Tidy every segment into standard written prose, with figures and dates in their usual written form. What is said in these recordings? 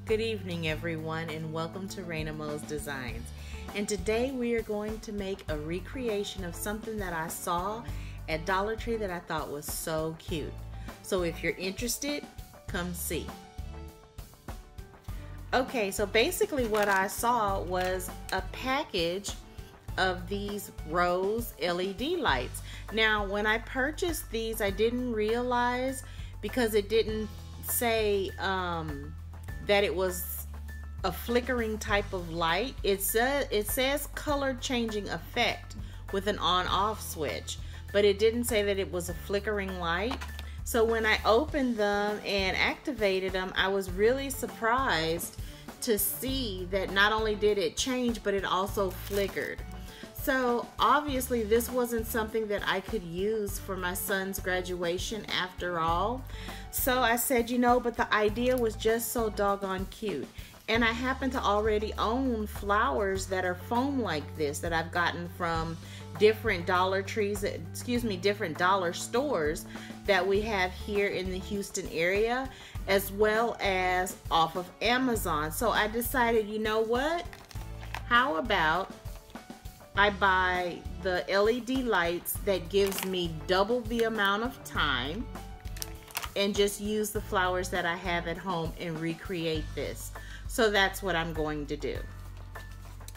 Good evening everyone, and welcome to Raina Mo's Designs. And today we are going to make a recreation of something that I saw at Dollar Tree that I thought was so cute. So if you're interested, come see. Okay, so basically what I saw was a package of these rose LED lights. Now when I purchased these, I didn't realize, because it didn't say that it was a flickering type of light. It says color changing effect with an on-off switch, but it didn't say that it was a flickering light. So when I opened them and activated them, I was really surprised to see that not only did it change, but it also flickered. So obviously this wasn't something that I could use for my son's graduation after all. So I said, you know, but the idea was just so doggone cute. And I happen to already own flowers that are foam like this that I've gotten from different Dollar Trees, different dollar stores that we have here in the Houston area, as well as off of Amazon. So I decided, you know what? How about I buy the LED lights that gives me double the amount of time and just use the flowers that I have at home and recreate this. So that's what I'm going to do.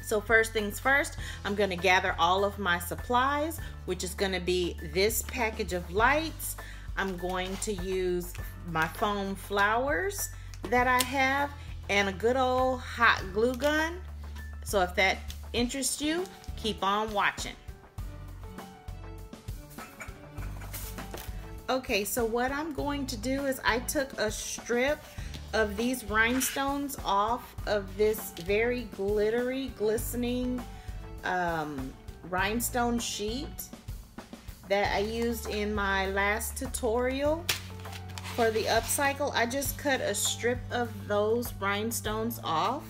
So first things first, I'm going to gather all of my supplies, which is going to be this package of lights. I'm going to use my foam flowers that I have and a good old hot glue gun. So if that interests you, keep on watching. Okay, so what I'm going to do is I took a strip of these rhinestones off of this very glittery, glistening rhinestone sheet that I used in my last tutorial for the upcycle. I just cut a strip of those rhinestones off,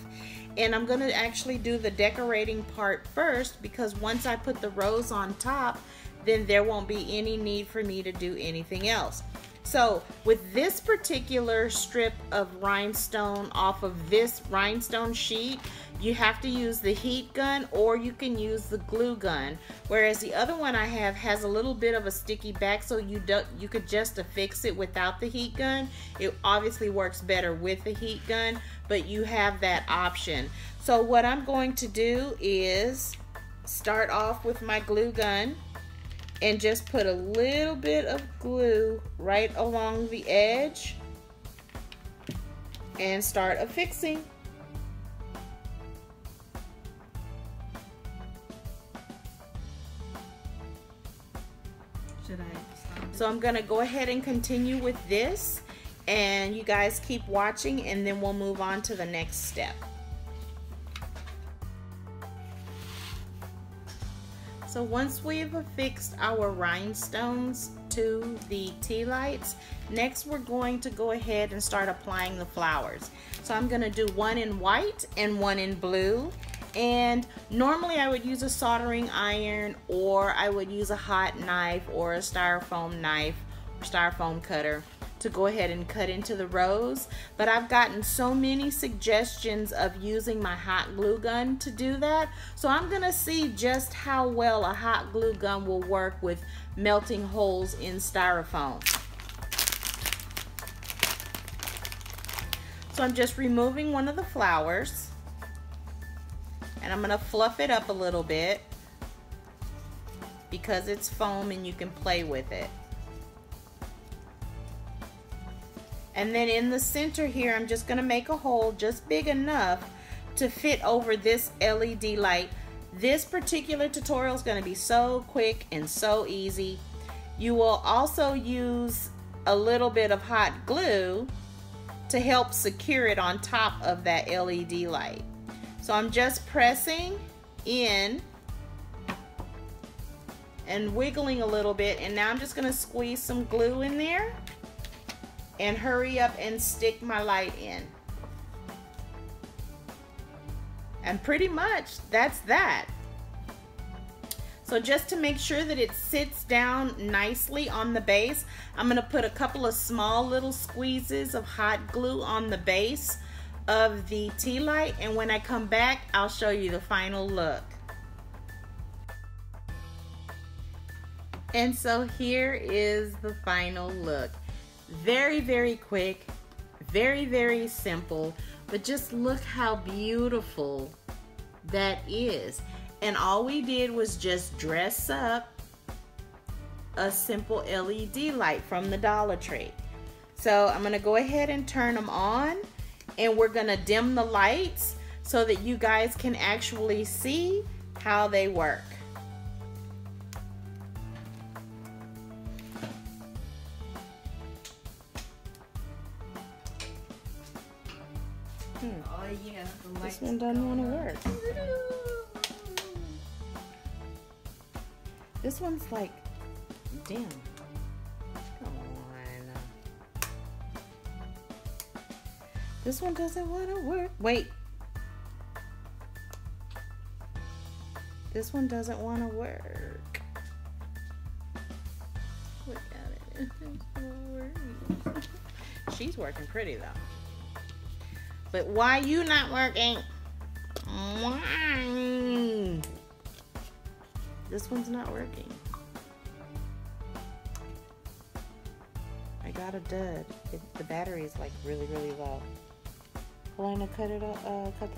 and I'm gonna actually do the decorating part first, because once I put the rose on top, then there won't be any need for me to do anything else. So with this particular strip of rhinestone off of this rhinestone sheet, you have to use the heat gun, or you can use the glue gun. Whereas the other one I have has a little bit of a sticky back, so you could just affix it without the heat gun. It obviously works better with the heat gun, but you have that option. So what I'm going to do is start off with my glue gun and just put a little bit of glue right along the edge and start affixing. So I'm gonna go ahead and continue with this, and you guys keep watching, and then we'll move on to the next step. So once we've affixed our rhinestones to the tea lights, next we're going to go ahead and start applying the flowers. So I'm gonna do one in white and one in blue. And normally I would use a soldering iron, or I would use a hot knife or a styrofoam knife or styrofoam cutter to go ahead and cut into the rose. But I've gotten so many suggestions of using my hot glue gun to do that. So I'm gonna see just how well a hot glue gun will work with melting holes in styrofoam. So I'm just removing one of the flowers, and I'm gonna fluff it up a little bit because it's foam and you can play with it. And then in the center here, I'm just gonna make a hole just big enough to fit over this LED light. This particular tutorial is gonna be so quick and so easy. You will also use a little bit of hot glue to help secure it on top of that LED light. So I'm just pressing in and wiggling a little bit, and now I'm just gonna squeeze some glue in there and hurry up and stick my light in. And pretty much that's that. So just to make sure that it sits down nicely on the base, I'm gonna put a couple of small little squeezes of hot glue on the base of the tea light, and when I come back, I'll show you the final look. And so here is the final look. Very, very quick, very, very simple, but just look how beautiful that is. And all we did was just dress up a simple LED light from the Dollar Tree. So I'm gonna go ahead and turn them on, and we're gonna dim the lights so that you guys can actually see how they work. Oh yeah, the lights. This one doesn't want to work. This one's like dim. Come on. This one doesn't want to work. Wait. This one doesn't want to work. Look at it. It's not working. She's working pretty though. But why you not working? Why? This one's not working. I got a dud. The battery is like really, really low. Helena, cut the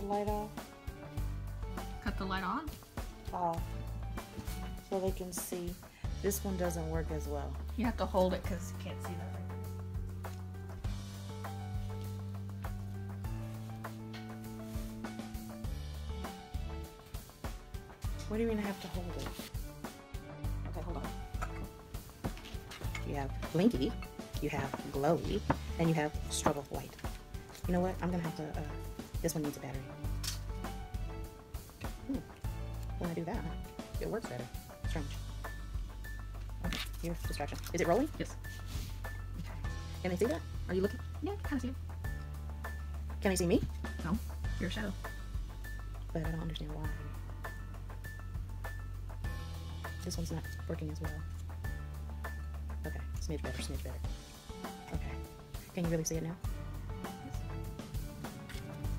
light off. Cut the light on? Off. So they can see. This one doesn't work as well. You have to hold it because you can't see that. What do you mean I have to hold it? Okay, hold on. You have blinky, you have glowy, and you have struggle white. You know what? I'm gonna have to, this one needs a battery. When I do that, it works better. Strange. Okay, here's distraction. Is it rolling? Yes. Okay. Can they see that? Are you looking? Yeah, kind of see it. Can they see me? No, you're a shadow. But I don't understand why. This one's not working as well. Okay, smidge better, smidge better. Okay. Can you really see it now? Yes.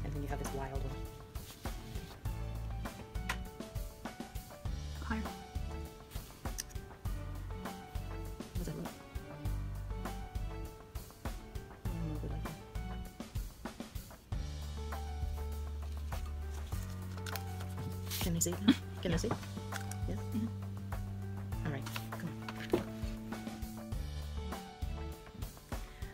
And then you have this wild one. Higher. How does that look? I don't know if I like it. Can they see it now? Can they see? Yes? Mm-hmm. Alright, come on.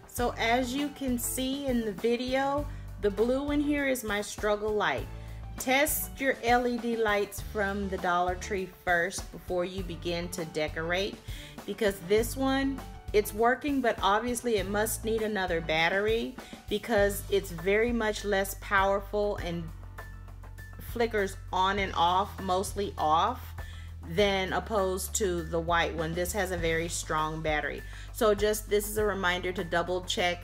So as you can see in the video, the blue in here is my struggle light. Test your LED lights from the Dollar Tree first before you begin to decorate, because this one, it's working, but obviously it must need another battery because it's very much less powerful and flickers on and off, mostly off, than opposed to the white one. This has a very strong battery. So just, this is a reminder to double check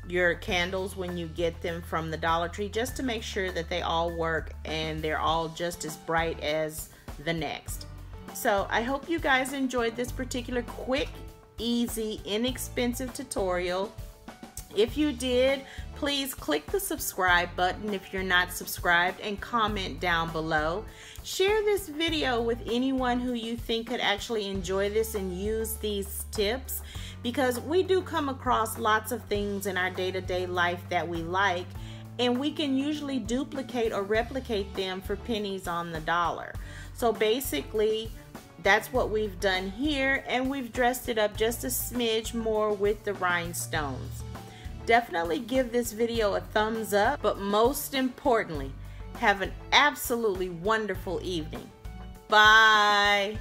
your candles when you get them from the Dollar Tree, just to make sure that they all work and they're all just as bright as the next. So I hope you guys enjoyed this particular quick, easy, inexpensive tutorial. If you did, please click the subscribe button if you're not subscribed, and comment down below. Share this video with anyone who you think could actually enjoy this and use these tips, because we do come across lots of things in our day-to-day life that we like, and we can usually duplicate or replicate them for pennies on the dollar. So basically, that's what we've done here, and we've dressed it up just a smidge more with the rhinestones. Definitely give this video a thumbs up, but most importantly, have an absolutely wonderful evening. Bye.